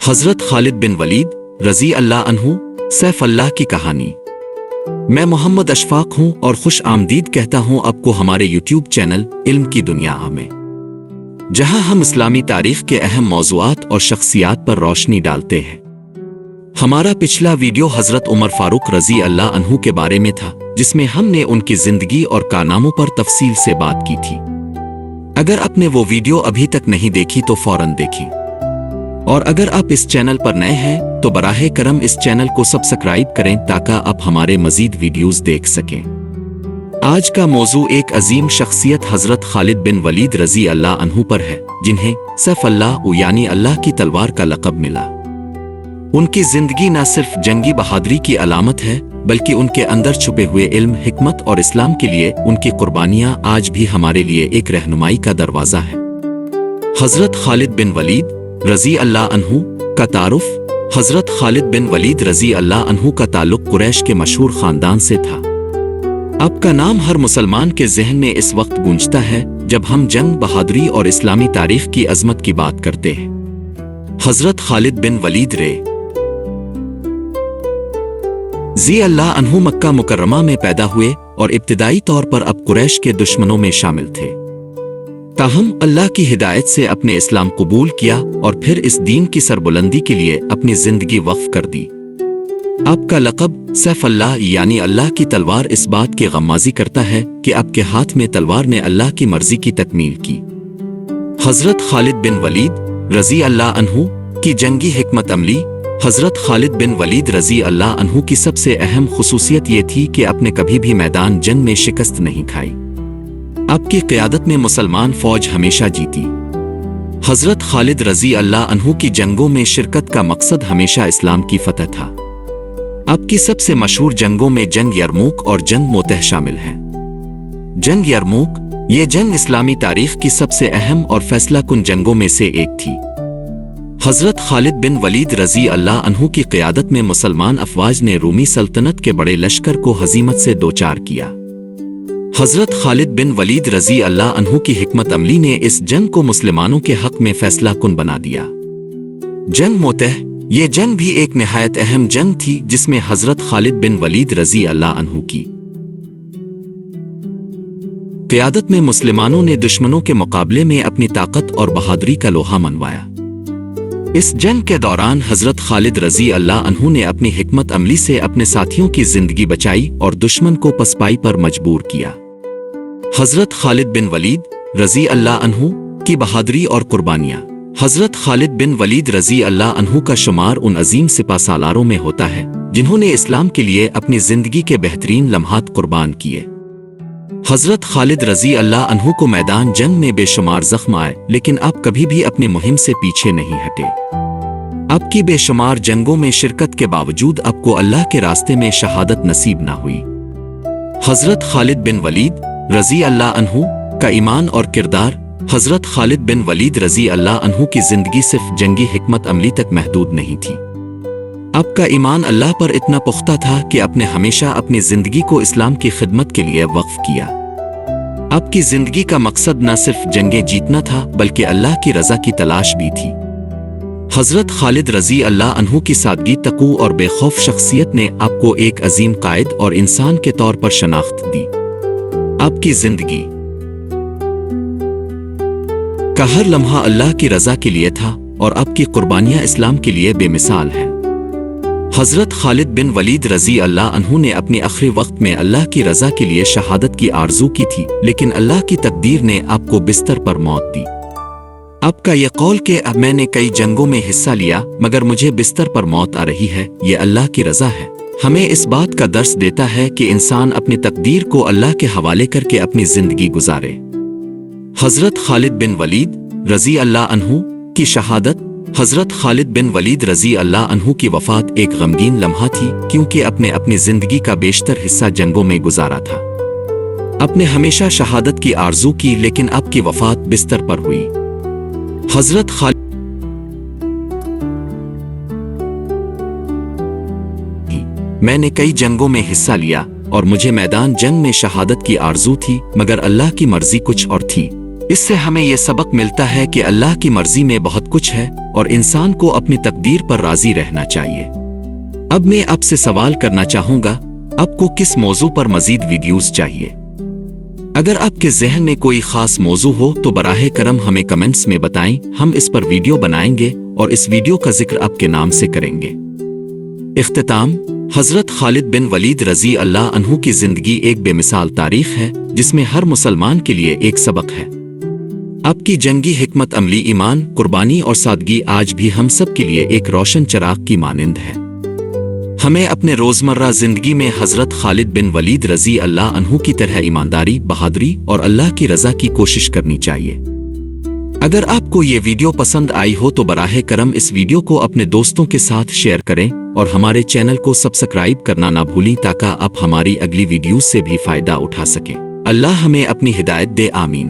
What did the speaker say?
हज़रत खालिद बिन वलीद रज़ी अल्लाह अन्हु सैफ अल्लाह की कहानी। मैं मोहम्मद अशफाक हूँ और खुश आमदीद कहता हूँ आपको हमारे यूट्यूब चैनल इल्म की दुनिया में, जहाँ हम इस्लामी तारीख के अहम मौज़ूआत और शख्सियात पर रोशनी डालते हैं। हमारा पिछला वीडियो हज़रत उमर फारूक रज़ी अल्लाह अन्हु के बारे में था, जिसमें हमने उनकी ज़िंदगी और कारनामों पर तफसील से बात की थी। अगर आपने वो वीडियो अभी तक नहीं देखी तो फौरन देखी, और अगर आप इस चैनल पर नए हैं तो बराहे करम इस चैनल को सब्सक्राइब करें ताकि आप हमारे मजीद वीडियोस देख सकें। आज का मौजू एक अजीम शख्सियत हज़रत खालिद बिन वलीद रज़ी अल्लाह अन्हु पर है, जिन्हें सैफ अल्लाह यानी अल्लाह की तलवार का लक़ब मिला। उनकी जिंदगी न सिर्फ जंगी बहादुरी की अलामत है, बल्कि उनके अंदर छुपे हुए इल्म, हिकमत और इस्लाम के लिए उनकी कुर्बानियां आज भी हमारे लिए एक रहनुमाई का दरवाज़ा है। हज़रत खालिद बिन वलीद रज़ी अल्लाह अन्हु का तारुफ। हज़रत खालिद बिन वलीद रज़ी अल्लाह अन्हु का ताल्लुक़ कुरैश के मशहूर ख़ानदान से था। आपका नाम हर मुसलमान के ज़हन में इस वक्त गूंजता है जब हम जंग, बहादुरी और इस्लामी तारीख़ की अज़मत की बात करते हैं। हज़रत खालिद बिन वलीद रज़ी अल्लाह अन्हु मक्का मुकर्रमा में पैदा हुए और इब्तिदाई तौर पर अब कुरैश के दुश्मनों में शामिल थे। ताहम अल्लाह की हिदायत से अपने इस्लाम कबूल किया और फिर इस दीन की सरबुलंदी के लिए अपनी जिंदगी वक्फ कर दी। आपका लक़ब सैफ अल्लाह यानी अल्लाह की तलवार इस बात की गम्माज़ी करता है कि आपके हाथ में तलवार ने अल्लाह की मर्जी की तकमील की। हज़रत खालिद बिन वलीद रज़ी अल्लाह अन्हु की जंगी हिकमत अमली। हज़रत खालिद बिन वलीद रज़ी अल्लाह अन्हु की सबसे अहम खुसूसियत ये थी कि आपने कभी भी मैदान जंग में शिकस्त नहीं खाई। आपकी क़यादत में मुसलमान फ़ौज हमेशा जीती। हज़रत खालिद रज़ी अल्लाह अन्हु की जंगों में शिरकत का मकसद हमेशा इस्लाम की फतह था। आपकी सबसे मशहूर जंगों में जंग यरमूक और जंग मोतह शामिल हैं। जंग यरमूक ये जंग इस्लामी तारीख़ की सबसे अहम और फैसला कुन जंगों में से एक थी। हज़रत खालिद बिन वलीद रज़ी अल्लाह अन्हु की क़यादत में मुसलमान अफ़वाज ने रूमी सल्तनत के बड़े लश्कर को हज़ीमत से दोचार किया। हज़रत खालिद बिन वलीद रज़ी अल्लाह अन्हु की हिकमत अमली ने इस जंग को मुसलमानों के हक़ में फैसला कुन बना दिया। जंग मोतह ये जंग भी एक निहायत अहम जंग थी, जिसमें हज़रत खालिद बिन वलीद रज़ी अल्लाह अन्हु की क़यादत में मुसलमानों ने दुश्मनों के मुकाबले में अपनी ताकत और बहादुरी का लोहा मनवाया। इस जंग के दौरान हज़रत खालिद रज़ी अल्लाह अन्हु ने अपनी हिकमत अमली से अपने साथियों की जिंदगी बचाई और दुश्मन को पसपाई पर मजबूर किया। हज़रत खालिद बिन वलीद रज़ी अल्लाह अन्हु की बहादुरी और कुर्बानियाँ। हज़रत खालिद बिन वलीद रज़ी अल्लाह अन्हु का शुमार उन अजीम सिपा सालारों में होता है जिन्होंने इस्लाम के लिए अपनी जिंदगी के बेहतरीन लम्हात कुर्बान किए। हज़रत खालिद रज़ी अल्लाह अन्हु को मैदान जंग में बेशुमार ज़ख्म आए, लेकिन आप कभी भी अपनी मुहिम से पीछे नहीं हटे। आपकी बेशुमार जंगों में शिरकत के बावजूद आपको अल्लाह के रास्ते में शहादत नसीब ना हुई। हज़रत खालिद बिन वलीद रज़ी अल्लाह अन्हु का ईमान और किरदार। हज़रत खालिद बिन वलीद रज़ी अल्लाह अन्हु की जिंदगी सिर्फ जंगी हिकमत अमली तक महदूद नहीं थी। आपका ईमान अल्लाह पर इतना पुख्ता था कि आपने हमेशा अपनी जिंदगी को इस्लाम की खिदमत के लिए वक्फ किया। आपकी जिंदगी का मकसद न सिर्फ जंगें जीतना था, बल्कि अल्लाह की रज़ा की तलाश भी थी। हज़रत खालिद रज़ी अल्लाह अन्हु की सादगी, तक़ू और बेखौफ शख्सियत ने आपको एक अजीम कायद और इंसान के तौर पर शनाख्त दी। आपकी जिंदगी का हर लम्हा अल्लाह की रज़ा के लिए था और आपकी कुर्बानियाँ इस्लाम के लिए बेमिसाल हैं। हज़रत खालिद बिन वलीद रज़ी अल्लाह अन्हु ने अपने आखिरी वक्त में अल्लाह की रज़ा के लिए शहादत की आरज़ू की थी, लेकिन अल्लाह की तकदीर ने आपको बिस्तर पर मौत दी। आपका यह कौल कि अब मैंने कई जंगों में हिस्सा लिया मगर मुझे बिस्तर पर मौत आ रही है, ये अल्लाह की रज़ा है, हमें इस बात का दर्स देता है कि इंसान अपनी तकदीर को अल्लाह के हवाले करके अपनी जिंदगी गुजारे। हज़रत खालिद बिन वलीद रज़ी अल्लाह अन्हु की शहादत। हज़रत खालिद बिन वलीद रज़ी अल्लाह अन्हु की वफ़ात एक गमगीन लम्हा थी, क्योंकि आपने अपनी जिंदगी का बेशतर हिस्सा जंगों में गुजारा था। आपने हमेशा शहादत की आरज़ू की, लेकिन आपकी वफ़ात बिस्तर पर हुई। हज़रत खालिद मैंने कई जंगों में हिस्सा लिया और मुझे मैदान जंग में शहादत की आरज़ू थी, मगर अल्लाह की मर्जी कुछ और थी। इससे हमें यह सबक मिलता है कि अल्लाह की मर्जी में बहुत कुछ है और इंसान को अपनी तकदीर पर राजी रहना चाहिए। अब मैं आपसे सवाल करना चाहूंगा, आपको किस मौजू पर मजीद वीडियोस चाहिए? अगर आपके ज़हन में कोई ख़ास मौजू हो तो बराहे करम हमें कमेंट्स में बताएं, हम इस पर वीडियो बनाएंगे और इस वीडियो का जिक्र आपके नाम से करेंगे। इख्तिताम, हज़रत खालिद बिन वलीद रज़ी अल्लाह अन्हु की ज़िंदगी एक बेमिसाल तारीख़ है जिसमें हर मुसलमान के लिए एक सबक है। आपकी जंगी हिकमत अमली, ईमान, कुर्बानी और सादगी आज भी हम सब के लिए एक रोशन चिराग की मानिंद है। हमें अपने रोज़मर्रा ज़िंदगी में हज़रत खालिद बिन वलीद रज़ी अल्लाह अन्हु की तरह ईमानदारी, बहादुरी और अल्लाह की रज़ा की कोशिश करनी चाहिए। अगर आपको ये वीडियो पसंद आई हो तो बराहे करम इस वीडियो को अपने दोस्तों के साथ शेयर करें और हमारे चैनल को सब्सक्राइब करना ना भूलें ताकि आप हमारी अगली वीडियो से भी फ़ायदा उठा सकें। अल्लाह हमें अपनी हिदायत दे, आमीन।